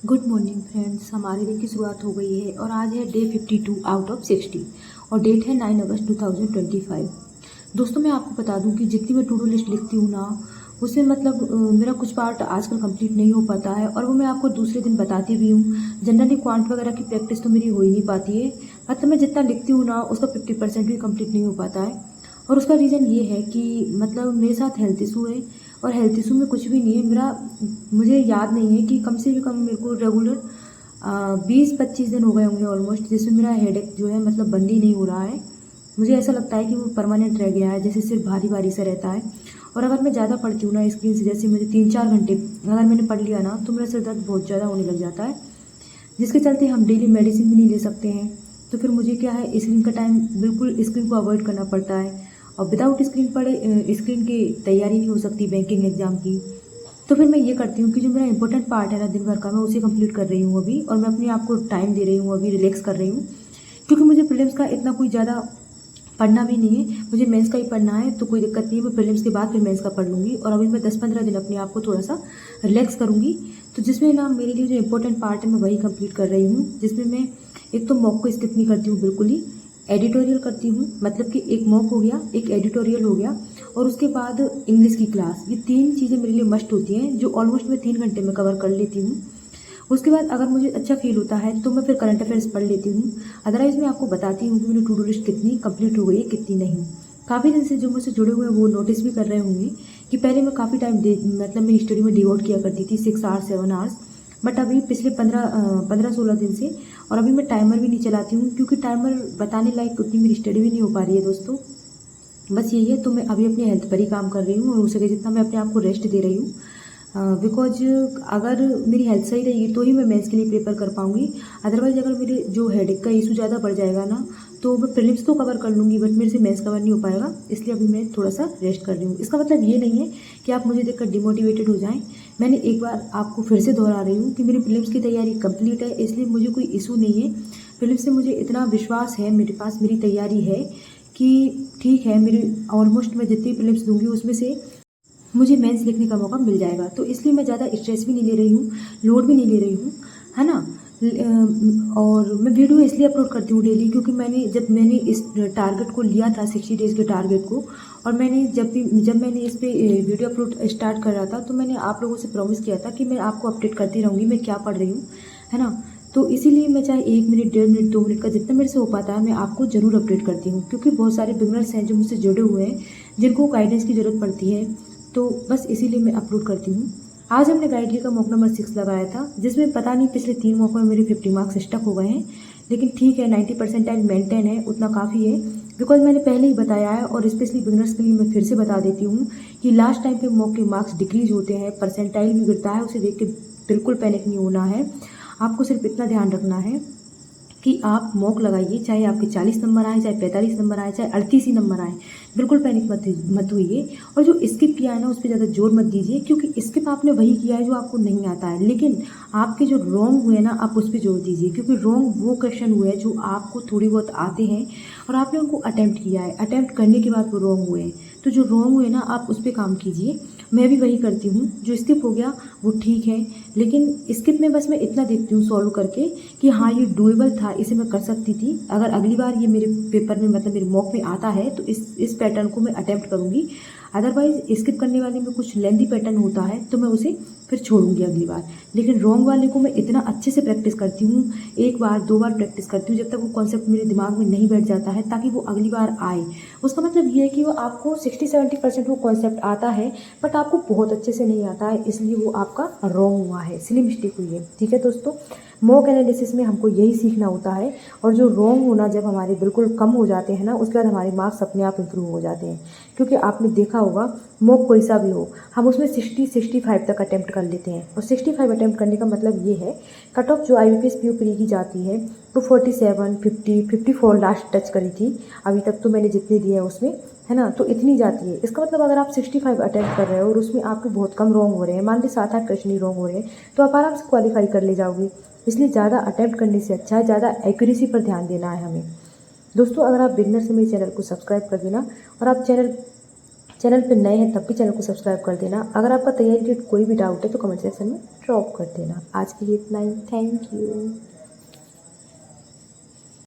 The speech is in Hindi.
Good morning friends. हमारे दिन की शुरुआत हो गई है और आज है डे 52 आउट ऑफ 60 और डेट है 9 अगस्त 2025। दोस्तों, मैं आपको बता दूं कि जितनी मैं टू डू लिस्ट लिखती हूँ ना, उसमें मतलब मेरा कुछ पार्ट आजकल कंप्लीट नहीं हो पाता है और वो मैं आपको दूसरे दिन बताती भी हूँ। जनरली क्वांट वगैरह की प्रैक्टिस तो मेरी हो ही नहीं पाती है। मतलब मैं जितना लिखती हूँ ना, उसका 50% भी कंप्लीट नहीं हो पाता है। और उसका रीज़न ये है कि मतलब मेरे साथ हेल्थ इशू है और हेल्थ इशू में कुछ भी नहीं है मेरा। मुझे याद नहीं है कि कम से भी कम मेरे को रेगुलर 20-25 दिन हो गए होंगे ऑलमोस्ट, जिसमें मेरा हेडेक जो है मतलब बंद ही नहीं हो रहा है। मुझे ऐसा लगता है कि वो परमानेंट रह गया है, जैसे सिर्फ भारी भारी सा रहता है। और अगर मैं ज़्यादा पढ़ती हूँ ना स्क्रीन से, जैसे मुझे 3-4 घंटे अगर मैंने पढ़ लिया ना, तो मेरा सिर दर्द बहुत ज़्यादा होने लग जाता है, जिसके चलते हम डेली मेडिसिन भी नहीं ले सकते हैं। तो फिर मुझे क्या है, स्क्रीन का टाइम बिल्कुल स्क्रीन को अवॉइड करना पड़ता है। और विदाउट स्क्रीन पढ़े स्क्रीन की तैयारी नहीं हो सकती बैंकिंग एग्जाम की। तो फिर मैं ये करती हूँ कि जो मेरा इंपॉर्टेंट पार्ट है ना दिन भर का, मैं उसे कंप्लीट कर रही हूँ अभी, और मैं अपने आप को टाइम दे रही हूँ, अभी रिलैक्स कर रही हूँ। क्योंकि मुझे प्रीलिम्स का इतना कोई ज़्यादा पढ़ना भी नहीं है, मुझे मेंस का ही पढ़ना है, तो कोई दिक्कत नहीं है। मैं प्रीलिम्स के बाद फिर मेंस का पढ़ लूँगी और अभी मैं 10-15 दिन अपने आप को थोड़ा सा रिलैक्स करूँगी। तो जिसमें ना मेरे लिए जो इंपॉर्टेंट पार्ट है मैं वही कंप्लीट कर रही हूँ, जिसमें मैं एक तो मॉक को स्किप नहीं करती हूँ बिल्कुल ही, एडिटोरियल करती हूँ। मतलब कि एक मॉक हो गया, एक एडिटोरियल हो गया, और उसके बाद इंग्लिश की क्लास। ये 3 चीज़ें मेरे लिए मस्ट होती हैं, जो ऑलमोस्ट मैं 3 घंटे में कवर कर लेती हूँ। उसके बाद अगर मुझे अच्छा फील होता है तो मैं फिर करंट अफेयर्स पढ़ लेती हूँ। अदरवाइज़ मैं आपको बताती हूँ कि मेरी टू डू लिस्ट कितनी कंप्लीट हो गई है, कितनी नहीं। काफ़ी दिन से जो मुझसे जुड़े हुए हैं वो नोटिस भी कर रहे होंगे कि पहले मैं काफ़ी टाइम दे मतलब मेरी स्टडी में डिवोट किया करती थी, 6 आवर्स 7 आवर्स। बट अभी पिछले 15-16 दिन से, और अभी मैं टाइमर भी नहीं चलाती हूँ, क्योंकि टाइमर बताने लायक उतनी मेरी स्टडी भी नहीं हो पा रही है दोस्तों। बस यही है। तो मैं अभी अपनी हेल्थ पर ही काम कर रही हूँ और हो सके जितना मैं अपने आप को रेस्ट दे रही हूँ। बिकॉज अगर मेरी हेल्थ सही रहेगी तो ही मैं मेंस के लिए प्रिपेयर कर पाऊँगी। अदरवाइज अगर मेरे जो हेडेक का इशू ज़्यादा बढ़ जाएगा ना, तो मैं प्रीलिम्स तो कवर कर लूँगी बट मेरे से मेंस कवर नहीं हो पाएगा। इसलिए अभी मैं थोड़ा सा रेस्ट कर रही हूँ। इसका मतलब ये नहीं है कि आप मुझे देखकर डिमोटिवेटेड हो जाएं। मैंने एक बार आपको फिर से दोहरा रही हूँ कि मेरी प्रीलिम्स की तैयारी कंप्लीट है, इसलिए मुझे कोई इशू नहीं है। प्रीलिम्स से मुझे इतना विश्वास है, मेरे पास मेरी तैयारी है कि ठीक है, मेरी ऑलमोस्ट मैं जितनी प्रीलिम्स दूंगी उसमें से मुझे मेंस लिखने का मौका मिल जाएगा। तो इसलिए मैं ज़्यादा स्ट्रेस भी नहीं ले रही हूँ, लोड भी नहीं ले रही हूँ, है ना। और मैं वीडियो इसलिए अपलोड करती हूँ डेली, क्योंकि जब मैंने इस टारगेट को लिया था, 60 डेज़ के टारगेट को, और मैंने जब मैंने इस पे वीडियो अपलोड स्टार्ट कर रहा था, तो मैंने आप लोगों से प्रॉमिस किया था कि मैं आपको अपडेट करती रहूँगी मैं क्या पढ़ रही हूँ, है ना। तो इसीलिए मैं चाहे 1 मिनट 1.5 मिनट 2 मिनट का जितना मेरे से हो पाता है मैं आपको ज़रूर अपडेट करती हूँ, क्योंकि बहुत सारे बिगनर्स हैं जो मुझसे जुड़े हुए हैं, जिनको गाइडेंस की ज़रूरत पड़ती है। तो बस इसीलिए मैं अपलोड करती हूँ। आज हमने गाइड का मॉक नंबर 6 लगाया था, जिसमें पता नहीं पिछले 3 मॉक में मेरे 50 मार्क्स स्टक हो गए हैं। लेकिन ठीक है, 90% मेंटेन है, उतना काफ़ी है। बिकॉज मैंने पहले ही बताया है, और स्पेशली बिगनर्स के लिए मैं फिर से बता देती हूँ कि लास्ट टाइम पे मॉक के मार्क्स डिक्रीज होते हैं, परसेंटाइल भी गिरता है, उसे देख के बिल्कुल पैनिक नहीं होना है। आपको सिर्फ इतना ध्यान रखना है कि आप मॉक लगाइए, चाहे आपके 40 नंबर आए, चाहे 45 नंबर आए, चाहे 38 ही नंबर आए, बिल्कुल पैनिक मत होइए। और जो स्किप किया है ना, उस पर ज़्यादा जोर मत दीजिए, क्योंकि स्किप आपने वही किया है जो आपको नहीं आता है। लेकिन आपके जो रॉन्ग हुए ना, आप उस पर जोर दीजिए, क्योंकि रॉन्ग वो क्वेश्चन हुए हैं जो आपको थोड़ी बहुत आते हैं और आपने उनको अटैम्प्ट किया है, अटैम्प्ट करने के बाद वो रॉन्ग हुए हैं। तो जो रॉन्ग हुए ना, आप उस पर काम कीजिए। मैं भी वही करती हूँ। जो स्किप हो गया वो ठीक है, लेकिन स्किप में बस मैं इतना देखती हूँ सॉल्व करके कि हाँ ये डुएबल था, इसे मैं कर सकती थी। अगर अगली बार ये मेरे पेपर में मतलब मेरे मॉक में आता है तो इस पैटर्न को मैं अटेम्प्ट करूँगी। अदरवाइज स्किप करने वाले में कुछ लेंदी पैटर्न होता है तो मैं उसे फिर छोड़ूंगी अगली बार। लेकिन रॉन्ग वाले को मैं इतना अच्छे से प्रैक्टिस करती हूँ, 1 बार 2 बार प्रैक्टिस करती हूँ, जब तक वो कॉन्सेप्ट मेरे दिमाग में नहीं बैठ जाता है, ताकि वो अगली बार आए। उसका मतलब ये है कि वो आपको 60-70% वो कॉन्सेप्ट आता है, बट आपको बहुत अच्छे से नहीं आता है, इसलिए वो आपका रॉन्ग हुआ है, इसलिए मिस्टेक हुई है। ठीक है दोस्तों, मॉक एनालिसिस में हमको यही सीखना होता है। और जो रॉन्ग होना जब हमारे बिल्कुल कम हो जाते हैं ना, उसके बाद हमारे मार्क्स अपने आप इंप्रूव हो जाते हैं। क्योंकि आपने देखा होगा, मॉक कोई सा भी हो, हम उसमें 60-65 तक अटैम्प्ट कर लेते हैं। और 65 अटैम्प्ट करने का मतलब ये है, कट ऑफ जो IBPS PO की जाती है तो 47 50 54 लास्ट टच करी थी अभी तक, तो मैंने जितने दिए हैं उसमें, है ना, तो इतनी जाती है। इसका मतलब अगर आप 65 अटैम्प्ट कर रहे हो और उसमें आपके बहुत कम रॉन्ग हो रहे हैं, मान लीजिए 7-8 क्वेश्चन ही रॉन्ग हो रहे हैं, तो आप आराम से क्वालिफाई कर ले जाओगे। इसलिए ज़्यादा अटैम्प्ट करने से अच्छा है ज़्यादा एक्यूरेसी पर ध्यान देना है हमें। दोस्तों, अगर आप बिगनर से मेरे चैनल को सब्सक्राइब कर देना, और आप चैनल चैनल पर नए हैं तब भी चैनल को सब्सक्राइब कर देना। अगर आपका तैयारी के कोई भी डाउट है तो कमेंट सेक्शन में ड्रॉप कर देना। आज के लिए इतना ही। Thank you.